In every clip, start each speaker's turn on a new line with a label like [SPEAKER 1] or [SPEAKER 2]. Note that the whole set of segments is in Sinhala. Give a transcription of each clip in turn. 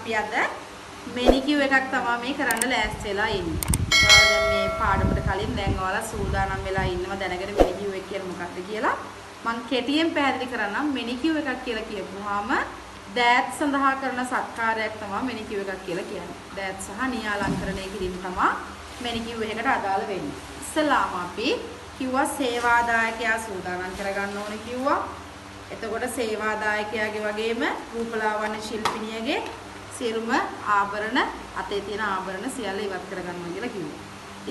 [SPEAKER 1] අපි අද මෙනිකියු එකක් තමයි මේ කරන්න ලෑස්ති වෙලා ඉන්නේ. ඔයාලා දැන් මේ පාඩමට කලින් දැන් ඔයාලා සූදානම් වෙලා ඉන්නවා දැනගෙන මෙනිකියු එක කියන්නේ මොකක්ද කියලා. මම කෙටියෙන් පැහැදිලි කරන්නම්. මෙනිකියු එකක් කියලා කියපුවාම දෑත් සඳහා කරන සත්කාරයක් තමයි මෙනිකියු එකක් කියලා කියන්නේ. දෑත් සහ නියාලංකරණය කිරීම තමයි මෙනිකියු එකකට අදාළ වෙන්නේ. ඉස්සලාම අපි කිව්වා සේවාදායකයා සූදානම් කරගන්න ඕනේ කිව්වා. එතකොට සේවාදායකයාගේ වගේම රූපලාවන්‍ය ශිල්පිනියගේ සියලුම ආභරණ අතේ තියෙන ආභරණ සියල්ල ඉවත් කරගන්නවා කියලා කිව්වා.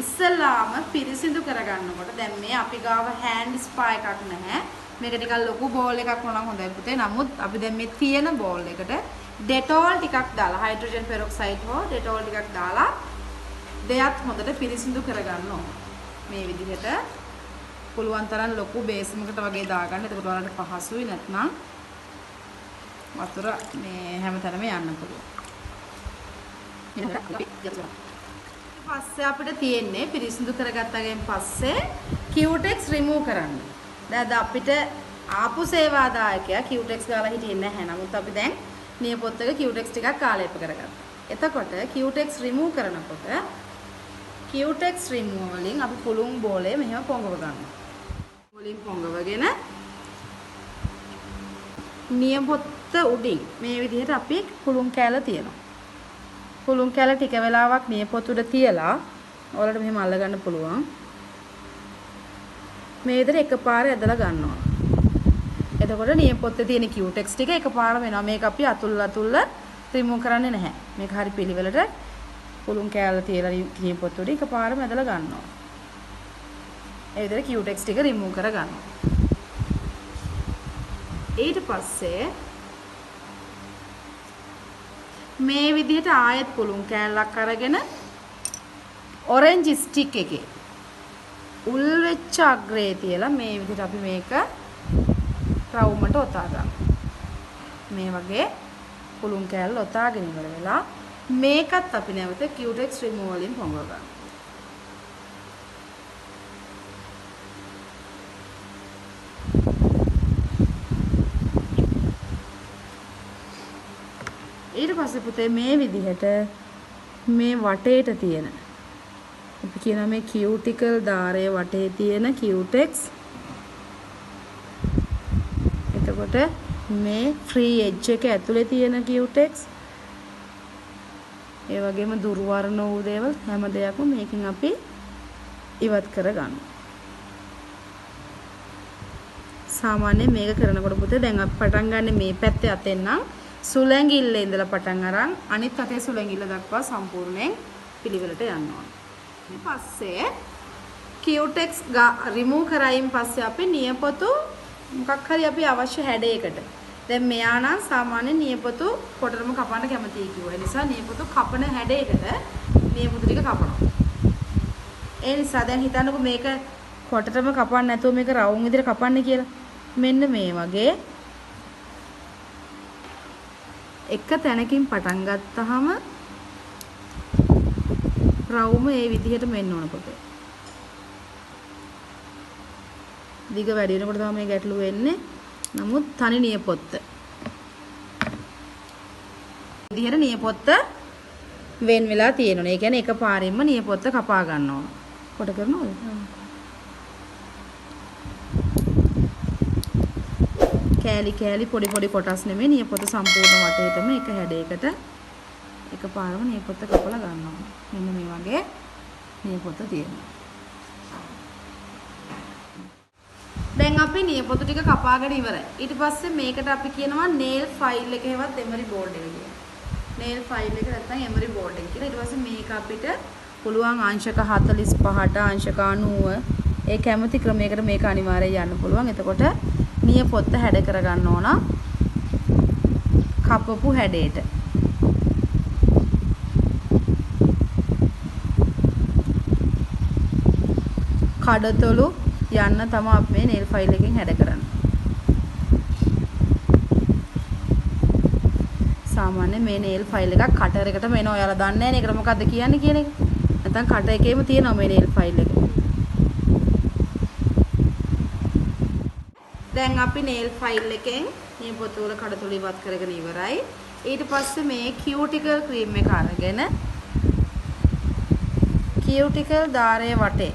[SPEAKER 1] ඉස්සල්ලාම පිරිසිදු කරගන්නකොට දැන් මේ අපි ගාව හෑන්ඩ් ස්පා එකක් නැහැ. මේක ටිකක් ලොකු බෝල් එකක් වුණා හොඳයි පුතේ. නමුත් අපි දැන් මේ තියෙන බෝල් එකට ඩෙටෝල් ටිකක් දාලා හයිඩ්‍රජන් පෙරොක්සයිඩ් හෝ ඩෙටෝල් ටිකක් දාලා දෙයත් හොඳට පිරිසිදු කරගන්න ඕන. මේ විදිහට පුළුවන් තරම් ලොකු බේසිමකට වගේ දාගන්න. එතකොට ඔයාලට පහසුයි නැත්නම් වතුර මේ හැමතැනම යන්න පුළුවන්. පස්සේ අපිට තියෙන්නේ පිරිසිදු කරගත්තගෙන් පස්සේ කියුටෙක්ස් රිමූව් කරන්න. දැන් අපිට ආපු සේවාදායකයා කියුටෙක්ස් ගාලා හිටියේ නැහැ. නමුත් අපි දැන් නියපොත්තක කියුටෙක්ස් ටිකක් ආලේප කරගත්තා. එතකොට කියුටෙක්ස් රිමූව් කරනකොට කියුටෙක්ස් රිමූවර් වලින් අපි පුළුන් බෝලේ මෙහෙම පොඟව ගන්නවා. වලින් පොඟවගෙන නියපොත්ත උඩින් මේ විදිහට අපි පුළුන් කෑල්ල තියනවා. පුළුන් කෑල්ල ටික වෙලාවක් නියපොත්ත උඩ තියලා ඔයාලට මෙහෙම අල්ල ගන්න පුළුවන්. මේ විදිහට එකපාරේ ඇදලා ගන්නවා. එතකොට නියපොත්තේ තියෙන කියුටෙක්ස් ටික එකපාර වෙනවා. මේක අපි අතුල්ල රිමූව් කරන්නේ නැහැ. මේක හරි පිළිවෙලට පුළුන් කෑල්ල තියලා නියපොත්ත උඩ එකපාරම ඇදලා ගන්නවා. ඒ විදිහට කියුටෙක්ස් ටික රිමූව් කර ගන්නවා. ඊට පස්සේ මේ විදිහට ආයෙත් පුළුන් කෑල්ලක් අරගෙන ඔරෙන්ජ් ස්ටික් එකේ උල් වෙච්ච අග්‍රේ තියලා මේ විදිහට අපි මේක රවුමට ඔතා ගන්නවා. මේ වගේ පුළුන් කෑල්ල ඔතාගෙන ඉවර වෙලා මේකත් අපි නැවත කියුටෙක්ස් රිමූවර් වලින් පොඟව ගන්නවා. ඊට පස්සේ පුතේ මේ විදිහට මේ වටේට තියෙන අපි කියනවා මේ කියුටිකල් ධාරයේ වටේ තියෙන කියුටෙක්ස්. එතකොට මේ ෆ්‍රී එජ් එක ඇතුලේ තියෙන කියුටෙක්ස්. ඒ වගේම දුර්වර්ණ වූ දේවල් හැම දෙයක්ම මේකෙන් අපි ඉවත් කර ගන්නවා. සාමාන්‍යයෙන් මේක කරනකොට පුතේ දැන් අපි පටන් ගන්න මේ පැත්තේ අතෙන් නම් සුලැඟිල්ලේ ඉඳලා පටන් අරන් අනිත් අතේ සුලැඟිල්ල දක්වා සම්පූර්ණයෙන් පිළිවෙලට යන්න ඕනේ. ඊට පස්සේ කියුටෙක්ස් රිමූව් කරායින් පස්සේ අපි නියපොතු මොකක් හරි අපි අවශ්‍ය හැඩයකට දැන් මෙයා නම් සාමාන්‍ය නියපොතු කොටරම කපන්න කැමතියි කිව්වා. ඒ නිසා නියපොතු කපන හැඩයකට නියපොතු ටික කපනවා. ඒ නිසා දැන් හිතන්නකෝ මේක කොටරම කපන්න නැතුව මේක රවුම් විදිහට කපන්න කියලා. මෙන්න මේ වගේ එක තැනකින් පටන් ගත්තාම රවුම ඒ විදිහට මෙන්න ඕන කොට. දිග වැඩි වෙනකොට තමයි මේ ගැටලු වෙන්නේ. නමුත් තනි නියපොත්ත. විදිහට නියපොත්ත වෙන් වෙලා තියෙනවා. ඒ කියන්නේ එකපාරින්ම නියපොත්ත කපා ගන්න ඕන. කොට කරනවද? කෑලි කෑලි පොඩි පොඩි කොටස් නෙමෙයි නියපොත්ත සම්පූර්ණ වටේටම එක හැඩයකට එකපාරම නියපොත්ත කපලා ගන්නවා. මෙන්න මේ වගේ නියපොත්ත තියෙනවා. දැන් අපි නියපොත්ත ටික කපාගෙන ඉවරයි. ඊට පස්සේ මේකට අපි කියනවා nail file එක හෙවත් emery board එක කියලා. nail file එක නැත්නම් emery board එක කියලා. ඊට පස්සේ මේක අපිට පුළුවන් අංශක 45ට අංශක 90 ඒ කැමති ක්‍රමයකට මේක අනිවාර්යයෙන් යන්න පුළුවන්. එතකොට නියපොත්ත හැඩ කර ගන්න ඕන කපපු හැඩයට. කඩතොළු යන්න තමයි අපි මේ nail file එකෙන් හැඩ කරන්නේ. සාමාන්‍ය මේ nail file එකක් කටර් එකටම එනවා. ඔයාලා දන්නේ නැහැ නේ ඒකට මොකද්ද කියන්නේ කියන එක. නැත්නම් කට එකේම තියෙනවා මේ nail file එක. දැන් අපි nail file එකෙන් නියපොතු වල කඩතොළු ඉවත් කරගෙන ඉවරයි. ඊට පස්සේ මේ කියුටිකල් ක්‍රීම් එක අරගෙන කියුටිකල් ධාරයේ වටේ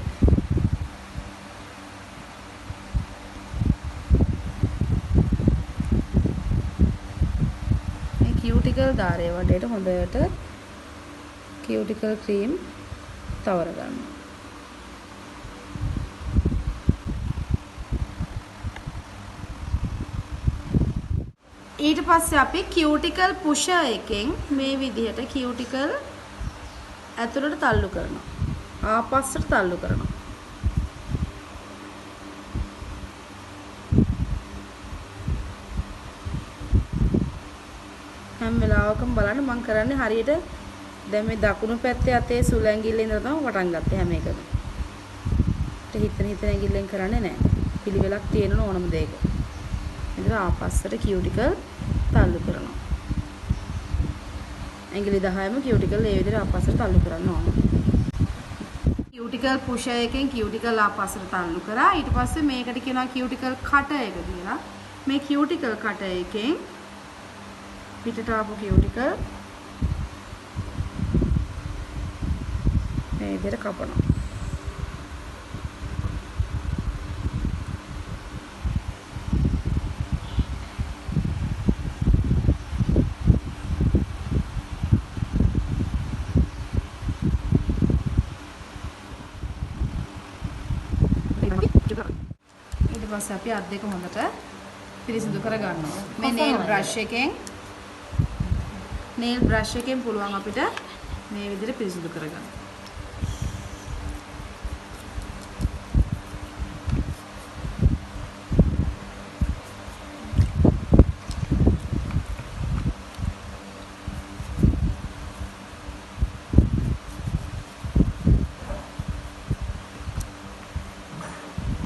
[SPEAKER 1] මේ කියුටිකල් ධාරයේ වටේට හොඳට කියුටිකල් ක්‍රීම් තවර ගන්නවා. ඊට පස්සේ අපි කියුටිකල් පුෂර් එකෙන් මේ විදිහට කියුටිකල් ඇතුළට තල්ලු කරනවා. ආපස්සට තල්ලු කරනවා. හැම වෙලාවකම බලන්න මම කරන්නේ හරියට දැන් මේ දකුණු පැත්තේ අතේ සුළු ඇඟිල්ලේ ඉඳලා තමයි පටන් ගත්තේ හැම එකම. හිතන ඇඟිල්ලෙන් කරන්නේ නැහැ. පිළිවෙලක් තියෙන ඕනම දෙයක. ඉතින් ආපස්සට කියුටිකල් තල්ලු කරනවා. ඇඟිලි 10ම කියුටිකල් ඒ විදිහට ආපස්සට තල්ලු කරන්න ඕන. කියුටිකල් පුෂර් එකෙන් කියුටිකල් ආපස්සට තල්ලු කරා. ඊට පස්සේ මේකට කියනවා කියුටිකල් කටර් එක කියලා. මේ කියුටිකල් කටර් එකෙන් පිටට ආපු කියුටිකල් මේ විදිහට කපනවා. ඊට පස්සේ අපි අත් දෙක හොඳට පිරිසිදු කර ගන්නවා. මේ nail brush එකෙන් පුළුවන් අපිට මේ විදිහට පිරිසිදු කරගන්න.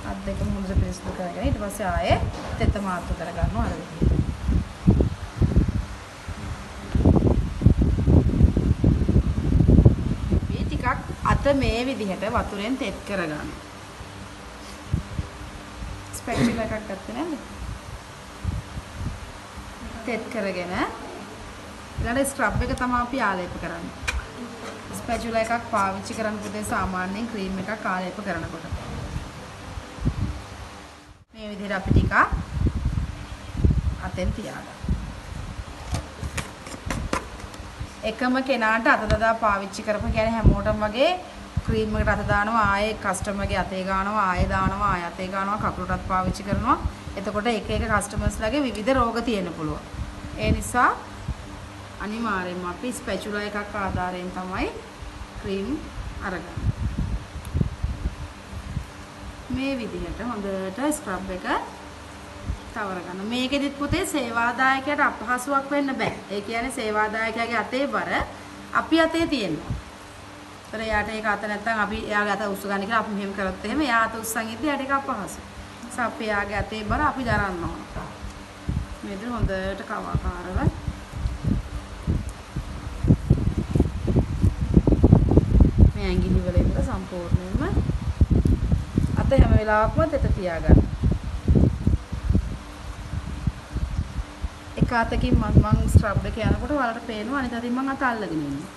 [SPEAKER 1] අත් දෙකම හොඳට පිරිසිදු කරගෙන ඊට පස්සේ ආයේ තෙත මාත්තු කරගන්නවා අර විදිහට. අත මේ විදිහට වතුරෙන් තෙත් කරගන්න. ස්පැචුලා එකක් ගත්තේ නේද? තෙත් කරගෙන ඊළඟ ස්ක්‍රබ් එක තමයි අපි ආලේප කරන්නේ. ස්පැචුලා එකක් පාවිච්චි කරන්න පුතේ සාමාන්‍යයෙන් ක්‍රීම් එකක් ආලේප කරනකොට. මේ විදිහට අපි ටික අතෙන් තියාගන්න. එකම කෙනාට අත දදා පාවිච්චි කරපන් කියන්නේ හැමෝටම වගේ ක්‍රීම් එකට අත දානවා ආයේ කස්ටමර්ගේ අතේ ගන්නවා ආයේ දානවා ආයේ අතේ ගන්නවා කකුලටත් පාවිච්චි කරනවා. එතකොට එක එක කස්ටමර්ස්ලාගේ විවිධ රෝග තියෙන්න පුළුවන්. ඒ නිසා අනිවාර්යයෙන්ම අපි ස්පැචුලා එකක් ආධාරයෙන් තමයි ක්‍රීම් අරගන්නේ. මේ විදිහට හොඳට ස්ක්‍රබ් එක තවර ගන්න. මේකෙදිත් පුතේ සේවාදායකයාට අපහසුයක් වෙන්න බෑ. ඒ කියන්නේ සේවාදායකයාගේ අතේ බර අපි අතේ තියෙනවා. ඒතර එයාට ඒක අත නැත්තම් අපි එයාගේ අත උස්ස ගන්න කියලා අපි මෙහෙම කරොත් එහෙම එයා අත උස්සන් ඉද්දි එයාට ඒක අපහසුයි. ඒස අපි එයාගේ අතේ බර අපි දරන්න ඕන. මේ විදිහට හොඳට කවාකාරව මේ ඇඟිලි වල ඉඳලා සම්පූර්ණයෙන්ම අත හැම වෙලාවකම තෙත තියාගන්න. එක අතකින් මම ස්ක්‍රබ් එක යනකොට ඔයාලට පේනවා අනිත් අතින් මම අත අල්ලගෙන ඉන්නවා.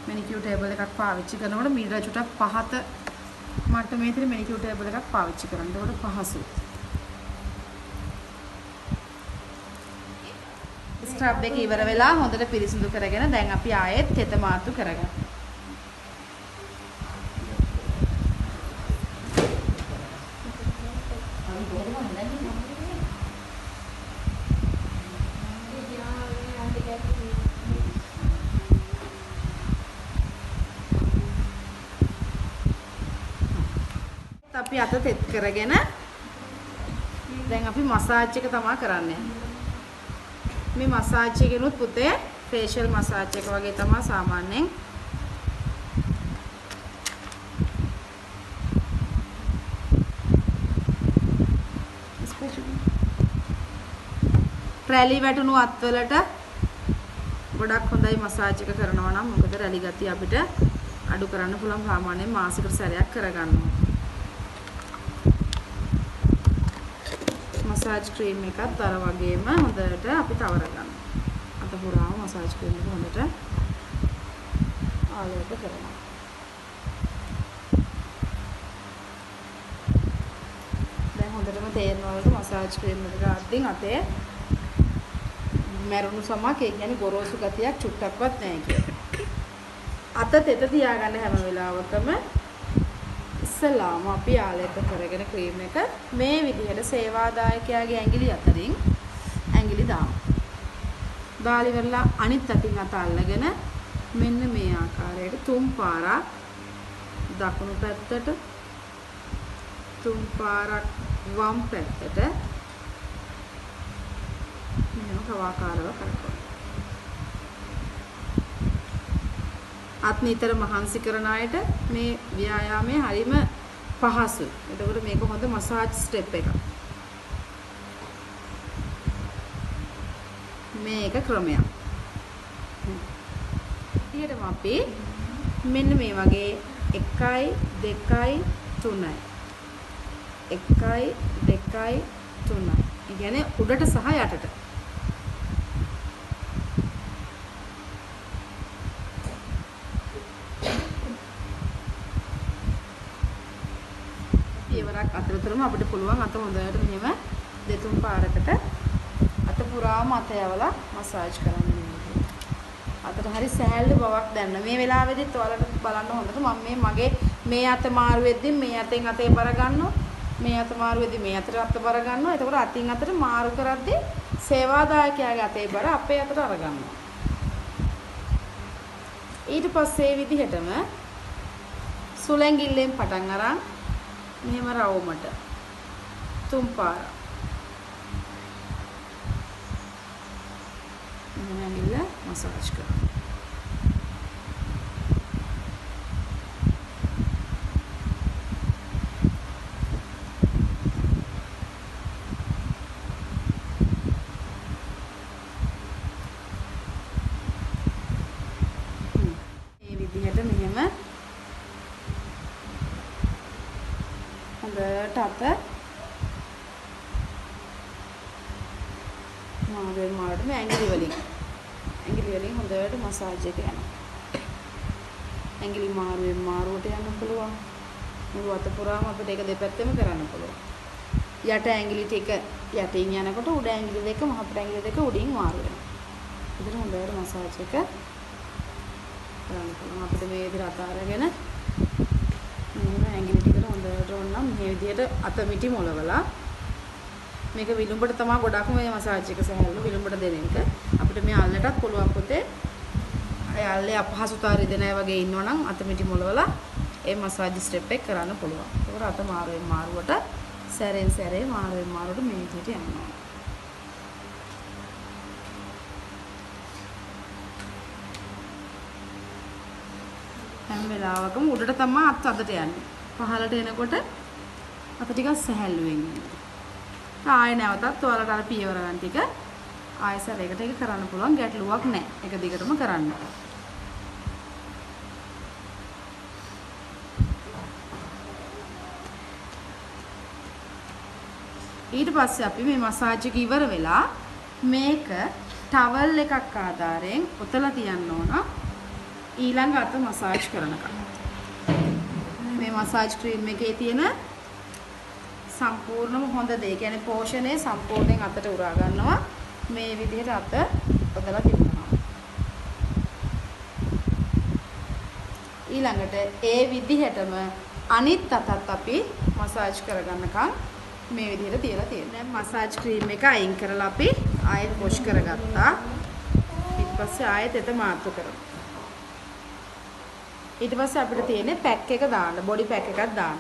[SPEAKER 1] මැනිකියුර් ටේබල් එකක් පාවිච්චි කරනකොට මීටර චුට්ටක් පහත මට්ටමේ තියෙන මැනිකියුර් ටේබල් එකක් පාවිච්චි කරන්න. ඒකට පහසුයි. ස්ක්‍රබ් එක ඉවර වෙලා හොඳට පිරිසිදු කරගෙන දැන් අපි ආයෙත් තෙත මාතු කරගන්න. අපි අත තෙත් කරගෙන දැන් අපි මසාජ් එක තමයි කරන්නේ. මේ මසාජ් එකෙනුත් පුතේ ෆේෂියල් මසාජ් එක වගේ තමයි සාමාන්‍යයෙන් රැලි වැටුණු අත්වලට ගොඩක් හොඳයි මසාජ් එක කරනවා නම් මොකද රැලි ගතිය අපිට අඩු කරන්න පුළුවන් සාමාන්‍යයෙන් මාසිකට සැරයක් කරගන්නවා. මසාජ් ක්‍රීම් එකත් අර වගේම හොඳට අපි තවර ගන්නවා. අත පුරාම මසාජ් ක්‍රීම් එක හොඳට ආලෝක කරනවා. දැන් හොඳටම තේරෙනවලු මසාජ් ක්‍රීම් එක ගාද්දින් අතේ මැරුණු සමක් ඒ කියන්නේ ගොරෝසු ගතියක් චුට්ටක්වත් නැහැ කියලා. අත තෙත තියාගන්න හැම වෙලාවකම ඉස්සලාම අපි ආලේප කරගෙන ක්‍රීම් එක මේ විදිහට සේවාදායකයාගේ ඇඟිලි අතරින් ඇඟිලි දාමු. දාලි වෙලා අනිත් අතින් අත අල්ලගෙන මෙන්න මේ ආකාරයට තුන් පාරක් දකුණු පැත්තට තුන් පාරක් වම් පැත්තට මෙන්න කවාකාරව කරකවනවා. අත් නිතර මහන්සි කරන අයට මේ ව්‍යායාමයේ හරිම පහසුයි. එතකොට මේක හොඳ මසාජ් ස්ටෙප් එකක්. මේක ක්‍රමයක්. ඊටම අපි මෙන්න මේ වගේ 1 2 3යි 1 2 3යි. ඒ කියන්නේ උඩට සහ යටට. පියවරක් අතරතුරම අපිට පුළුවන් අත හොඳට මෙහෙම දෙතුන් පාරකට අත පුරාම අත යවලා මසාජ් කරන්න ඕනේ. අතට හරි සෑහළු බවක් දැනෙන. මේ වෙලාවේදීත් ඔයාලට බලන්න හොඳට මම මගේ මේ අත මාරු වෙද්දී මේ අතෙන් අතේ බර ගන්නවා. මේ අත මාරු වෙද්දී මේ අතට අත බර ගන්නවා. එතකොට අතින් අතට මාරු කරද්දී සේවාදායකයාගේ අතේ බර අපේ අතට අර ගන්නවා. ඊට පස්සේ විදිහටම සුලැඟිල්ලෙන් පටන් අරන් මෙහෙම රවුමට තුන් පාර මෙහෙම ඇඟිල්ල මසාජ් කරනවා. මේ විදිහට මෙහෙම හොඳට අත මාරුවෙන් ඇඟිලි වලින් හොඳට මසාජ් එක යනවා. ඇඟිලි මාරුවෙන් මාරුවට යන්න පුළුවන්. මුළු අත පුරාම අපිට ඒක දෙපැත්තෙම කරන්න පුළුවන්. යට ඇඟිලි ටික යටින් යනකොට උඩ ඇඟිලි දෙක මහත් ඇඟිලි දෙක උඩින් මාරු වෙනවා. ඉතින් හොඳට මසාජ් එක කරන්න පුළුවන්. අපිට මේ විදිහට අත අරගෙන ඇඟිලි ටිකට හොඳට ඕනම් මේ විදිහට අත මිටි මොලවලා මේක විලුඹට තමයි ගොඩක්ම මේ මසාජ් එක සහැල්ලු විලුඹට දෙන එක. අපිට මේ අල්ලටත් පුළුවන් පොතේ අය අල්ලේ අපහසුතාව රිදෙන අය වගේ ඉන්නවනම් අත මිටි මොලවලා ඒ මසාජ් ස්ටෙප් එක කරන්න පුළුවන්. ඒකට අත මාරුවෙන් මාරුවට සැරෙන් සැරේ මාරුවෙන් මාරුවට මේ විදිහට යනවා. හැම වෙලාවකම උඩට තමයි අත් අතට යන්නේ. පහළට එනකොට අත ටිකක් සැහැල්ලුවෙන් යනවා. ආයෙ නැවතත් ඔයාලට අර පියවර ගන්න ටික ආයෙසරයකට ඒක කරන්න පුළුවන්. ගැටලුවක් නැහැ. ඒක දිගටම කරන්න. ඊට පස්සේ අපි මේ මසාජ් එක ඉවර වෙලා මේක ටවල් එකක් ආධාරයෙන් ඔතලා තියන්න ඕන. ඊළඟ අත මසාජ් කරනකම් මේ මසාජ් ක්‍රීම් එකේ තියෙන සම්පූර්ණම හොඳ දේ කියන්නේ පෝෂණය සම්පූර්ණයෙන් අතට උරා ගන්නවා. මේ විදිහට අත ඔතලා තිබුණා. ඊළඟට ඒ විදිහටම අනිත් අතත් අපි මසාජ් කරගන්නකම් මේ විදිහට තියලා තියෙනවා. දැන් මසාජ් ක්‍රීම් එක අයින් කරලා අපි ආයෙත් වොෂ් කරගත්තා. ඊට පස්සේ ආයෙත් එත මාර්තු කරමු. ඊට පස්සේ අපිට තියෙන්නේ පැක් එක දාන්න, බොඩි පැක් එකක් දාන්න.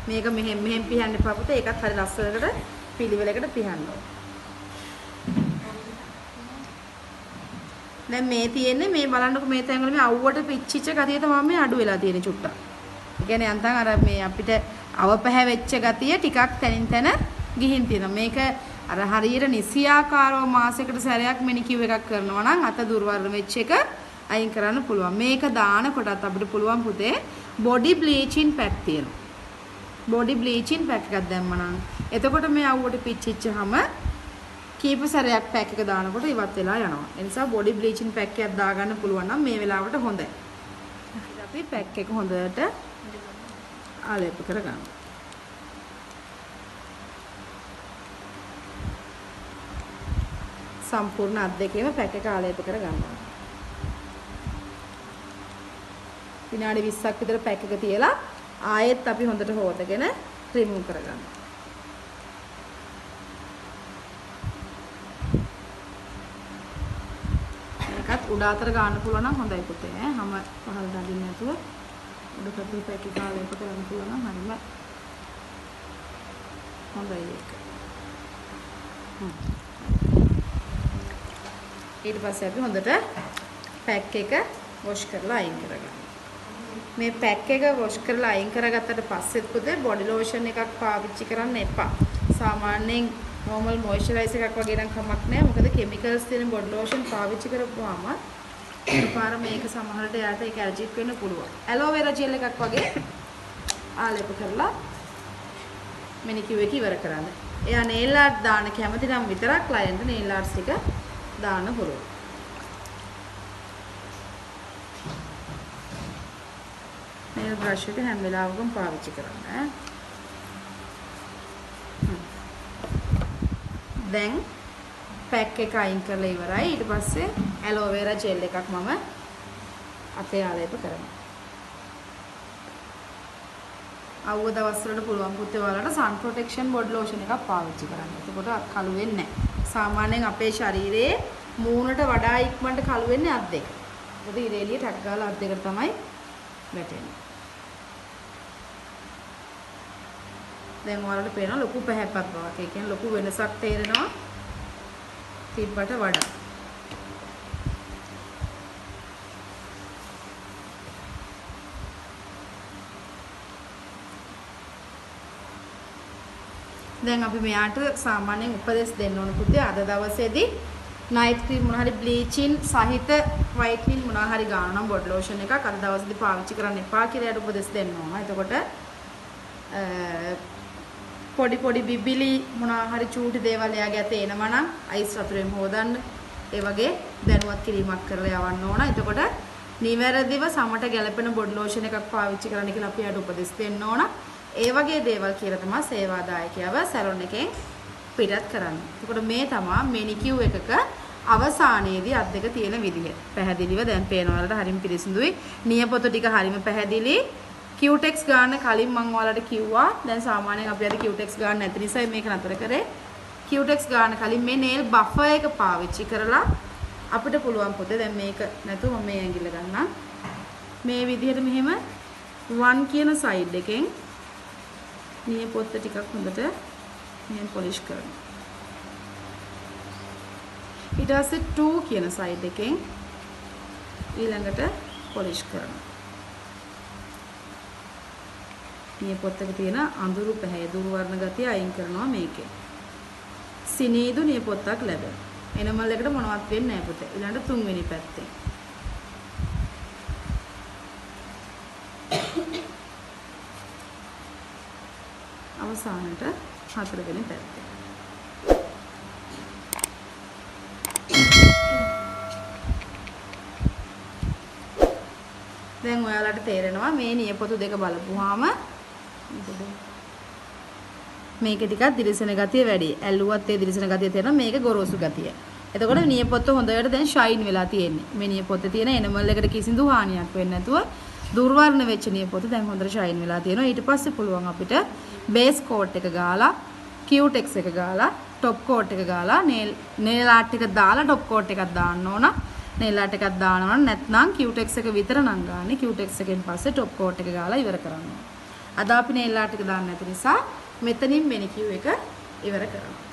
[SPEAKER 1] මේක මෙහෙම පිහන්න එපා පුතේ. ඒකත් හරි ලස්සනකට පිළිවෙලකට පිහන්න ඕන. දැන් මේ තියෙන්නේ මේ බලන්නකො මේ තැන් වල මේ අවුවට පිච්චිච්ච ගතිය තමයි මේ අඩු වෙලා තියෙන්නේ චුට්ටක්. ඒ කියන්නේ අන්තන් අර මේ අපිට අවපැහැ වෙච්ච ගතිය ටිකක් තනින් තන ගිහින් තියෙනවා. මේක අර හරියට නිසියාකාරව මාසයකට සැරයක් මෙනිකියු එකක් කරනවා නම් අත දුර්වර්ණ වෙච්ච එක අයින් කරන්න පුළුවන්. මේක දානකොටත් අපිට පුළුවන් පුතේ බොඩි බ්ලීචින් පැක් තියෙනවා. බොඩි බ්ලීචින් පැක් එකක් දැම්මනම් එතකොට මේ අවුවට පිච්චිච්චාම කීප සැරයක් පැක් එක දානකොට ඉවත් වෙලා යනවා. ඒ නිසා බොඩි බ්ලීචින් පැක් එකක් දාගන්න පුළුවන් නම් මේ වෙලාවට හොඳයි. අපි පැක් එක හොඳට ආලේප කරගන්න. සම්පූර්ණ අත් දෙකේම පැක් එක ආලේප කරගන්නවා. විනාඩි 20ක් විතර පැක් එක තියලා ආයෙත් අපි හොඳට හොදගෙන රිමූව් කරගන්නවා. මේකත් උඩ අතර ගන්න පුළුවන් නම් හොඳයි පුතේ ඈ. හැම පහළ දදින්න නැතුව උඩ කටු පැක් එක ආලේප කරන්න පුළුවන් නම් හරිම හොඳයි ඒක. ඊට පස්සේ අපි හොඳට පැක් එක වොෂ් කරලා අයින් කරගන්න. මේ පැක් එක වොෂ් කරලා අයින් කරගත්තට පස්සෙත් පුතේ බොඩි ලෝෂන් එකක් පාවිච්චි කරන්න එපා. සාමාන්‍යයෙන් normal moisturizer එකක් වගේ නම් කමක් නැහැ. මොකද chemicals තියෙන බොඩි ලෝෂන් පාවිච්චි කරපුවාම එකපාර මේක සමහරට යාට ඒක ඇලර්ජික් වෙන්න පුළුවන්. ඇලෝ වෙරා ජෙල් එකක් වගේ ආලේප කරලා මැනිකියුර් එක ඉවර කරන්න. එයා nail art දාන්න කැමති නම් විතරක් client nail arts ටික දාන්න පුළුවන්. nail brush එක හැම වෙලාවකම පාවිච්චි කරන්න ඈ. දැන් පැක් එක අයින් කරලා ඉවරයි. ඊට පස්සේ ඇලෝ වෙරා ජෙල් එකක් මම අතේ ආලේප කරනවා. අවුව දවස් වලට පුළුවන් පුතේ ඔයාලට sun protection body lotion එකක් පාවිච්චි කරන්න. එතකොට කළු වෙන්නේ නැහැ. සාමාන්‍යයෙන් අපේ ශරීරයේ මූණට වඩා ඉක්මනට කළු වෙන්නේ අත් දෙක. මොකද ඉරේලිය ටක් ගාලා අත් දෙකට තමයි වැටෙන්නේ. දැන් ඔයාලට පේනවා ලොකු පැහැපත් බවක්. ඒ කියන්නේ ලොකු වෙනසක් තේරෙනවා තිබ්බට වඩා. දැන් අපි මෙයාට සාමාන්‍යයෙන් උපදෙස් දෙන්න ඕන පුතේ අද දවසේදී night cream මොනවා හරි bleaching සහිත whitening මොනවා හරි ගන්න නම් body lotion එකක් අද දවසේදී පාවිච්චි කරන්න එපා කියලා යට උපදෙස් දෙන්න ඕන. එතකොට පොඩි බිබිලි මොනවා හරි චූටි දේවල් එයාගේ අතේ එනවා නම් අයිස් වතුරෙන් හොදන්න. ඒ වගේ දැනුවත් කිරීමක් කරලා යවන්න ඕන. එතකොට නිවැරදිව සමට ගැලපෙන body lotion එකක් පාවිච්චි කරන්න කියලා අපි යට උපදෙස් දෙන්න ඕන. ඒ වගේ දේවල් කියලා තමයි සේවාදායකයව සැලොන් එකෙන් පිටත් කරන්නේ. එතකොට මේ තමයි මැනිකියුර් එකක අවසානයේදී අත් දෙක තියෙන විදිහ. පැහැදිලිව දැන් පේනවා වලට හරිම පිරිසිදුයි. නියපොතු ටික හරිම පැහැදිලි. Cutex ගන්න කලින් මම ඔයාලට කිව්වා. දැන් සාමාන්‍යයෙන් අපි අද Cutex ගන්න නැති නිසා මේක නතර කරේ. Cutex ගන්න කලින් මේ nail buffer එක පාවිච්චි කරලා අපිට පුළුවන් පොතේ දැන් මේක නැතුව මම මේ ඇඟිල්ල ගන්නම්. මේ විදිහට මෙහෙම 1 කියන side එකෙන් නියපොත්ත ටිකක් හොඳට මෙහෙම polish කරනවා. ඊට පස්සේ 2 කියන side එකෙන් ඊළඟට polish කරනවා. නියපොත්තක තියෙන අඳුරු පැහැදුරු වර්ණ ගතිය අයින් කරනවා මේකේ. සිනීදු නියපොත්තක් ලැබෙනවා. එනමල් එකට මොනවත් වෙන්නේ නැහැ පුතේ. ඊළඟට 3 වෙනි පැත්තේ. අවසානට 4 වෙනි පැත්තේ. දැන් ඔයාලට තේරෙනවා මේ නියපොතු දෙක බලපුවාම මේක ටිකක් දිලිසෙන ගතිය වැඩි. ඇල්ලුවත් ඒ දිලිසෙන ගතිය තේරෙනවා. මේක ගොරෝසු ගතිය. එතකොට නියපොත්ත හොඳට දැන් ෂයින් වෙලා තියෙන්නේ. මේ නියපොත්තේ තියෙන එනමල් එකට කිසිදු හානියක් වෙන්නේ නැතුව දුර්වර්ණ වෙච්ච නියපොත්ත දැන් හොඳට ෂයින් වෙලා තියෙනවා. ඊට පස්සේ පුළුවන් අපිට බේස් කෝට් එක ගාලා, Cutex එක ගාලා, টොප් කෝට් එක ගාලා, nail art එක දාලා টොප් කෝට් එකක් දාන්න ඕන. nail art එකක් දානවා නැත්නම් Cutex එක විතර නම් ගන්න. Cutex එකෙන් පස්සේ টොප් කෝට් එක ගාලා ඉවර කරනවා. අද අපි nail art එක දාන්න නැති නිසා මෙතනින් manicure එක ඉවර කරනවා.